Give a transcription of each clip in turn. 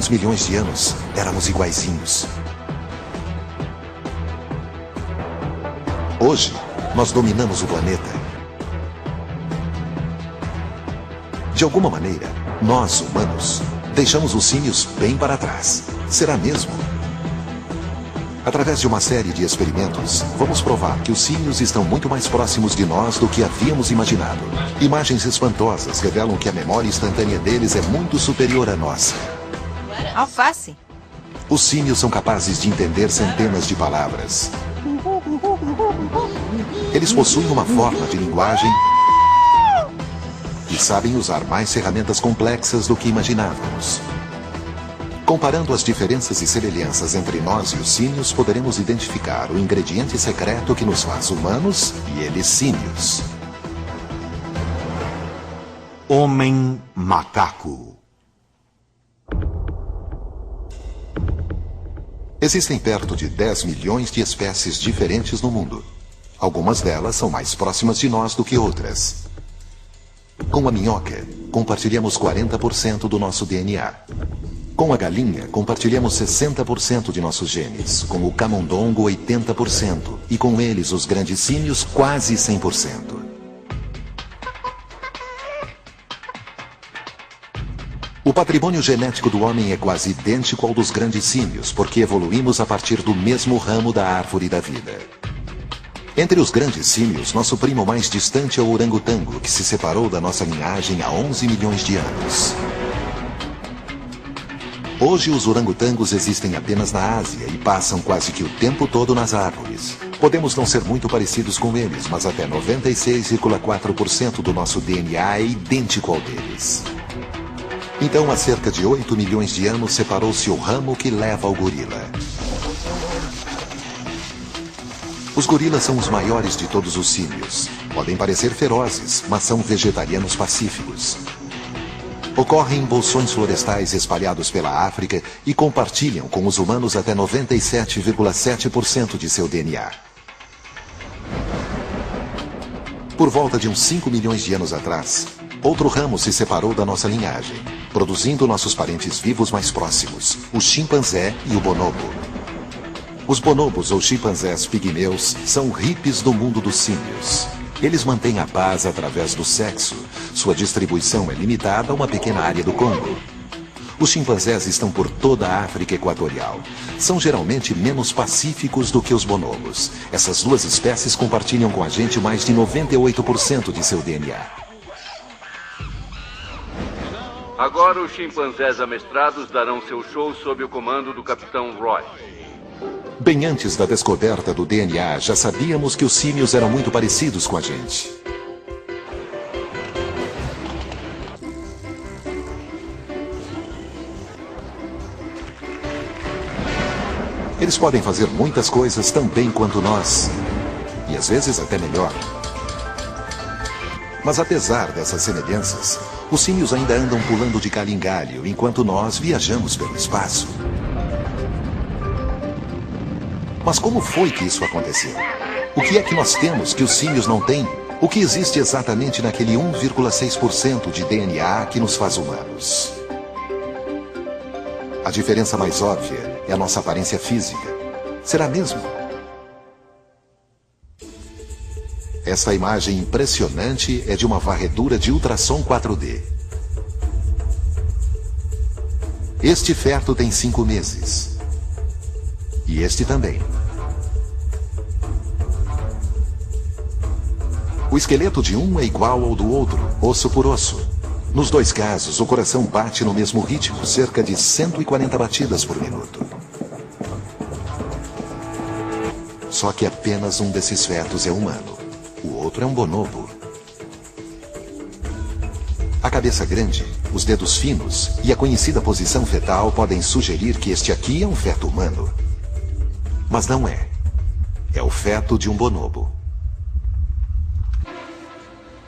alguns milhões de anos, éramos iguaizinhos. Hoje, nós dominamos o planeta. De alguma maneira, nós, humanos, deixamos os símios bem para trás. Será mesmo? Através de uma série de experimentos, vamos provar que os símios estão muito mais próximos de nós do que havíamos imaginado. Imagens espantosas revelam que a memória instantânea deles é muito superior à nossa. Alface. Os símios são capazes de entender centenas de palavras. Eles possuem uma forma de linguagem e sabem usar mais ferramentas complexas do que imaginávamos. Comparando as diferenças e semelhanças entre nós e os símios, poderemos identificar o ingrediente secreto que nos faz humanos e eles símios. Homem macaco. Existem perto de 10 milhões de espécies diferentes no mundo. Algumas delas são mais próximas de nós do que outras. Com a minhoca, compartilhamos 40% do nosso DNA. Com a galinha, compartilhamos 60% de nossos genes. Com o camundongo, 80%. E com eles, os grandes símios, quase 100%. O patrimônio genético do homem é quase idêntico ao dos grandes símios, porque evoluímos a partir do mesmo ramo da árvore da vida. Entre os grandes símios, nosso primo mais distante é o orangotango, que se separou da nossa linhagem há 11 milhões de anos. Hoje, os orangotangos existem apenas na Ásia e passam quase que o tempo todo nas árvores. Podemos não ser muito parecidos com eles, mas até 96,4% do nosso DNA é idêntico ao deles. Então, há cerca de 8 milhões de anos, separou-se o ramo que leva ao gorila. Os gorilas são os maiores de todos os símios. Podem parecer ferozes, mas são vegetarianos pacíficos. Ocorrem em bolsões florestais espalhados pela África e compartilham com os humanos até 97,7% de seu DNA. Por volta de uns 5 milhões de anos atrás, outro ramo se separou da nossa linhagem, produzindo nossos parentes vivos mais próximos, o chimpanzé e o bonobo. Os bonobos ou chimpanzés pigmeus são hippies do mundo dos símios. Eles mantêm a paz através do sexo. Sua distribuição é limitada a uma pequena área do Congo. Os chimpanzés estão por toda a África Equatorial. São geralmente menos pacíficos do que os bonobos. Essas duas espécies compartilham com a gente mais de 98% de seu DNA. Agora os chimpanzés amestrados darão seu show sob o comando do Capitão Roy. Bem antes da descoberta do DNA, já sabíamos que os símios eram muito parecidos com a gente. Eles podem fazer muitas coisas tão bem quanto nós. E às vezes até melhor. Mas apesar dessas semelhanças, os símios ainda andam pulando de galho em galho, enquanto nós viajamos pelo espaço. Mas como foi que isso aconteceu? O que é que nós temos que os símios não têm? O que existe exatamente naquele 1,6% de DNA que nos faz humanos? A diferença mais óbvia é a nossa aparência física. Será mesmo? Esta imagem impressionante é de uma varredura de ultrassom 4D. Este feto tem 5 meses. E este também. O esqueleto de um é igual ao do outro, osso por osso. Nos dois casos, o coração bate no mesmo ritmo, cerca de 140 batidas por minuto. Só que apenas um desses fetos é humano. O outro é um bonobo. A cabeça grande, os dedos finos e a conhecida posição fetal podem sugerir que este aqui é um feto humano. Mas não é. É o feto de um bonobo.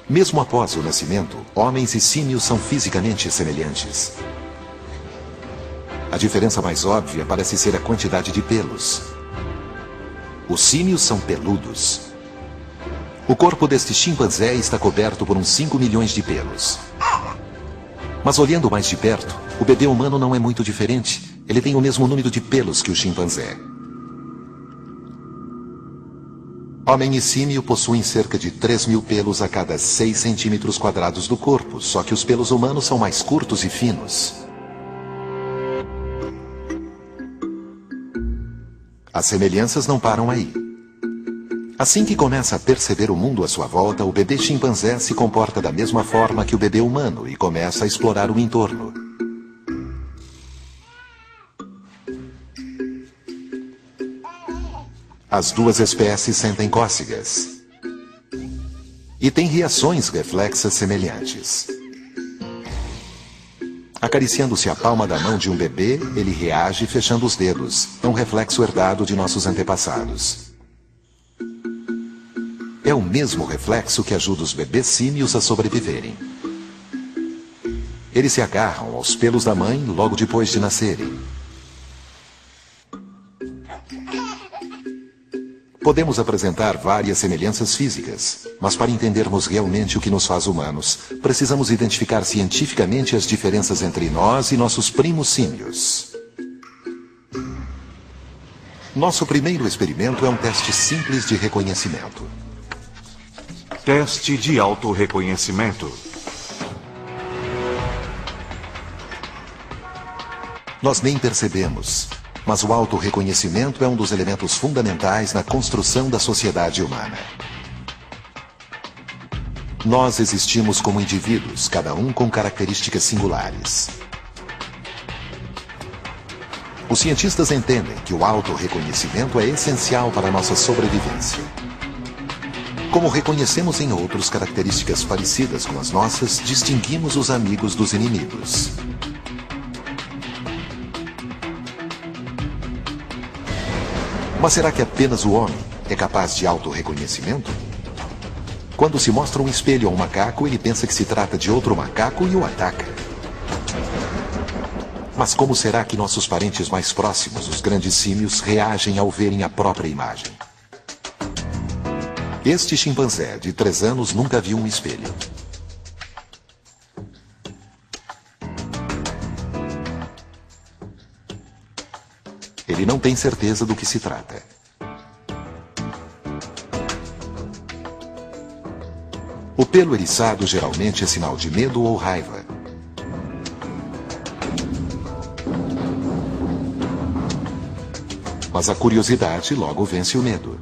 Mesmo após o nascimento, homens e símios são fisicamente semelhantes. A diferença mais óbvia parece ser a quantidade de pelos. Os símios são peludos. O corpo deste chimpanzé está coberto por uns 5 milhões de pelos. Mas olhando mais de perto, O bebê humano não é muito diferente. Ele tem o mesmo número de pelos que o chimpanzé. Homem e símio possuem cerca de 3.000 pelos a cada 6 centímetros quadrados do corpo, só que os pelos humanos são mais curtos e finos. As semelhanças não param aí. Assim que começa a perceber o mundo à sua volta, o bebê chimpanzé se comporta da mesma forma que o bebê humano e começa a explorar o entorno. As duas espécies sentem cócegas e têm reações reflexas semelhantes. Acariciando-se a palma da mão de um bebê, ele reage fechando os dedos. É um reflexo herdado de nossos antepassados. É o mesmo reflexo que ajuda os bebês símios a sobreviverem. Eles se agarram aos pelos da mãe logo depois de nascerem. Podemos apresentar várias semelhanças físicas, mas para entendermos realmente o que nos faz humanos, precisamos identificar cientificamente as diferenças entre nós e nossos primos símios. Nosso primeiro experimento é um teste simples de reconhecimento. Teste de autorreconhecimento. Nós nem percebemos, mas o autorreconhecimento é um dos elementos fundamentais na construção da sociedade humana. Nós existimos como indivíduos, cada um com características singulares. Os cientistas entendem que o autorreconhecimento é essencial para a nossa sobrevivência. Como reconhecemos em outros características parecidas com as nossas, distinguimos os amigos dos inimigos. Mas será que apenas o homem é capaz de autorreconhecimento? Quando se mostra um espelho a um macaco, ele pensa que se trata de outro macaco e o ataca. Mas como será que nossos parentes mais próximos, os grandes símios, reagem ao verem a própria imagem? Este chimpanzé de 3 anos nunca viu um espelho. Ele não tem certeza do que se trata. O pelo eriçado geralmente é sinal de medo ou raiva. Mas a curiosidade logo vence o medo.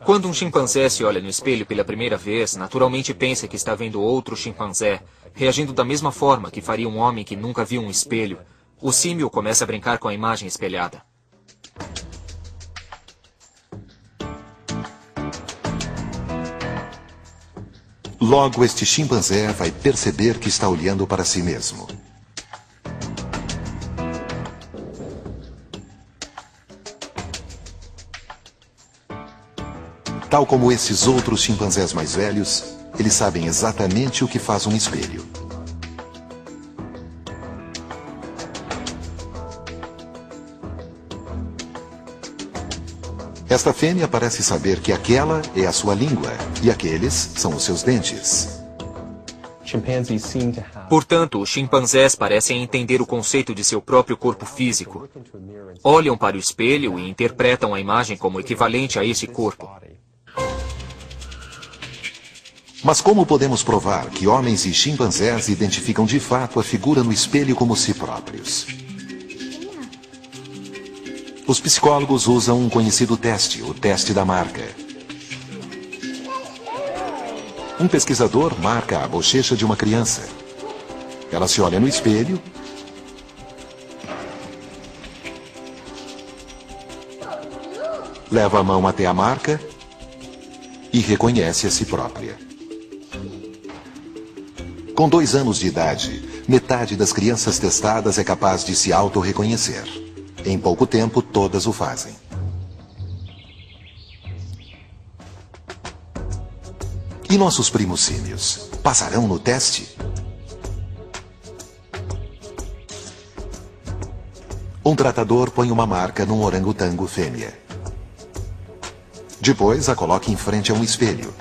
Quando um chimpanzé se olha no espelho pela primeira vez, naturalmente pensa que está vendo outro chimpanzé, reagindo da mesma forma que faria um homem que nunca viu um espelho. O símio começa a brincar com a imagem espelhada. Logo, este chimpanzé vai perceber que está olhando para si mesmo. Tal como esses outros chimpanzés mais velhos, eles sabem exatamente o que faz um espelho. Esta fêmea parece saber que aquela é a sua língua e aqueles são os seus dentes. Portanto, os chimpanzés parecem entender o conceito de seu próprio corpo físico. Olham para o espelho e interpretam a imagem como equivalente a esse corpo. Mas como podemos provar que homens e chimpanzés identificam de fato a figura no espelho como si próprios? Os psicólogos usam um conhecido teste, o teste da marca. Um pesquisador marca a bochecha de uma criança. Ela se olha no espelho leva a mão até a marca e reconhece a si própria. Com 2 anos de idade, metade das crianças testadas é capaz de se autorreconhecer. Em pouco tempo, todas o fazem. E nossos primos símios? Passarão no teste? Um tratador põe uma marca num orangotango fêmea. Depois a coloca em frente a um espelho.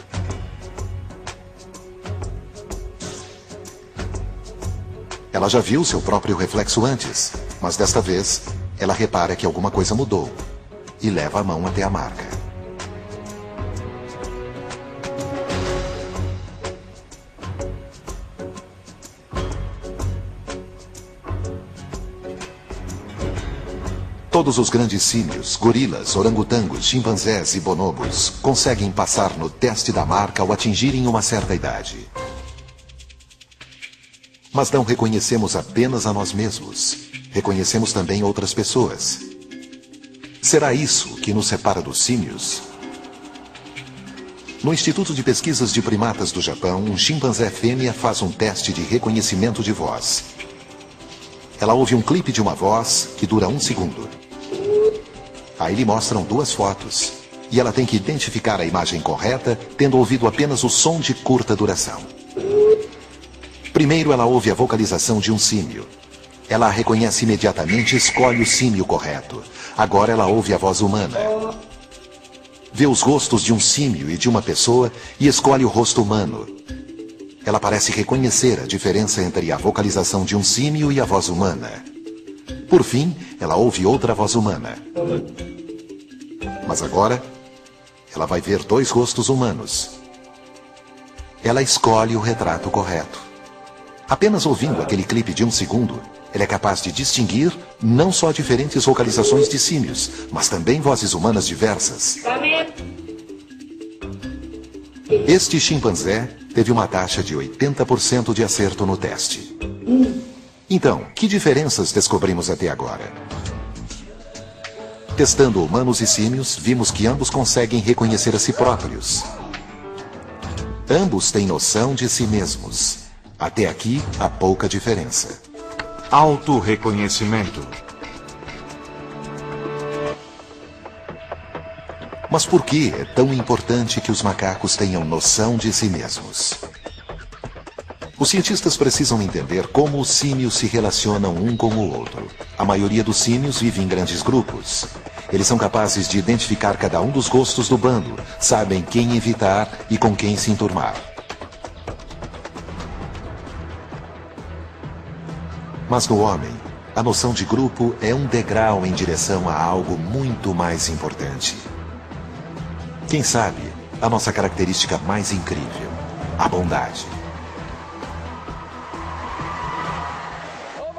Ela já viu seu próprio reflexo antes, mas desta vez ela repara que alguma coisa mudou e leva a mão até a marca. Todos os grandes símios, gorilas, orangotangos, chimpanzés e bonobos conseguem passar no teste da marca ao atingirem uma certa idade. Mas não reconhecemos apenas a nós mesmos. Reconhecemos também outras pessoas. Será isso que nos separa dos símios? No Instituto de Pesquisas de Primatas do Japão, um chimpanzé fêmea faz um teste de reconhecimento de voz. Ela ouve um clipe de uma voz que dura 1 segundo. Aí lhe mostram 2 fotos. E ela tem que identificar a imagem correta, tendo ouvido apenas o som de curta duração. Primeiro ela ouve a vocalização de um símio. Ela a reconhece imediatamente e escolhe o símio correto. Agora ela ouve a voz humana. Vê os rostos de um símio e de uma pessoa e escolhe o rosto humano. Ela parece reconhecer a diferença entre a vocalização de um símio e a voz humana. Por fim, ela ouve outra voz humana. Mas agora, ela vai ver 2 rostos humanos. Ela escolhe o retrato correto. Apenas ouvindo aquele clipe de 1 segundo, ela é capaz de distinguir não só diferentes vocalizações de símios, mas também vozes humanas diversas. Este chimpanzé teve uma taxa de 80% de acerto no teste. Então, que diferenças descobrimos até agora? Testando humanos e símios, vimos que ambos conseguem reconhecer a si próprios. Ambos têm noção de si mesmos. Até aqui, há pouca diferença. Autorreconhecimento. Mas por que é tão importante que os macacos tenham noção de si mesmos? Os cientistas precisam entender como os símios se relacionam um com o outro. A maioria dos símios vive em grandes grupos. Eles são capazes de identificar cada um dos gostos do bando, sabem quem evitar e com quem se enturmar. Mas no homem, a noção de grupo é um degrau em direção a algo muito mais importante. Quem sabe, a nossa característica mais incrível, a bondade.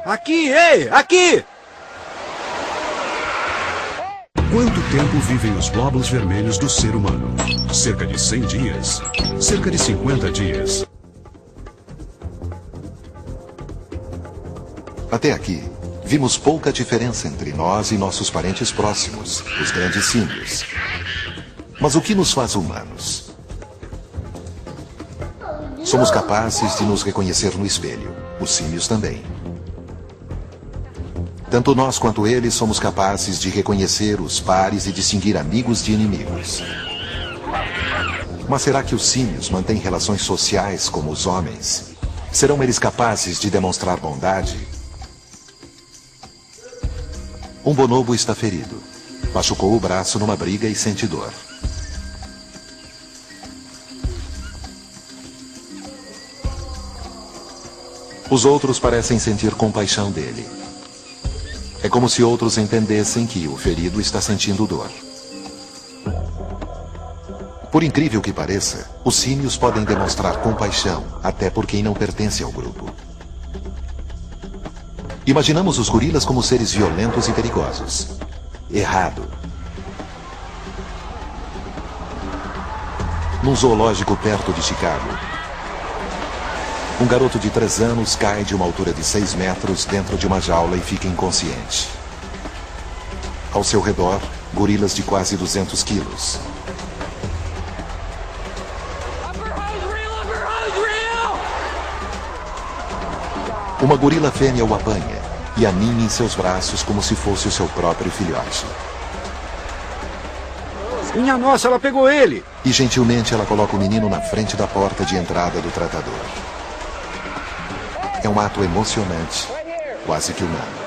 Aqui, ei! Aqui! Quanto tempo vivem os glóbulos vermelhos do ser humano? Cerca de 100 dias? Cerca de 50 dias? Até aqui, vimos pouca diferença entre nós e nossos parentes próximos, os grandes símios. Mas o que nos faz humanos? Somos capazes de nos reconhecer no espelho, os símios também. Tanto nós quanto eles somos capazes de reconhecer os pares e distinguir amigos de inimigos. Mas será que os símios mantêm relações sociais como os homens? Serão eles capazes de demonstrar bondade? Um bonobo está ferido. Machucou o braço numa briga e sente dor. Os outros parecem sentir compaixão dele. É como se outros entendessem que o ferido está sentindo dor. Por incrível que pareça, os símios podem demonstrar compaixão até por quem não pertence ao grupo. Imaginamos os gorilas como seres violentos e perigosos. Errado. Num zoológico perto de Chicago, um garoto de 3 anos cai de uma altura de 6 metros dentro de uma jaula e fica inconsciente. Ao seu redor, gorilas de quase 200 quilos. Uma gorila fêmea o apanha e aninha em seus braços como se fosse o seu próprio filhote. Minha nossa, ela pegou ele! E gentilmente ela coloca o menino na frente da porta de entrada do tratador. É um ato emocionante, quase que humano.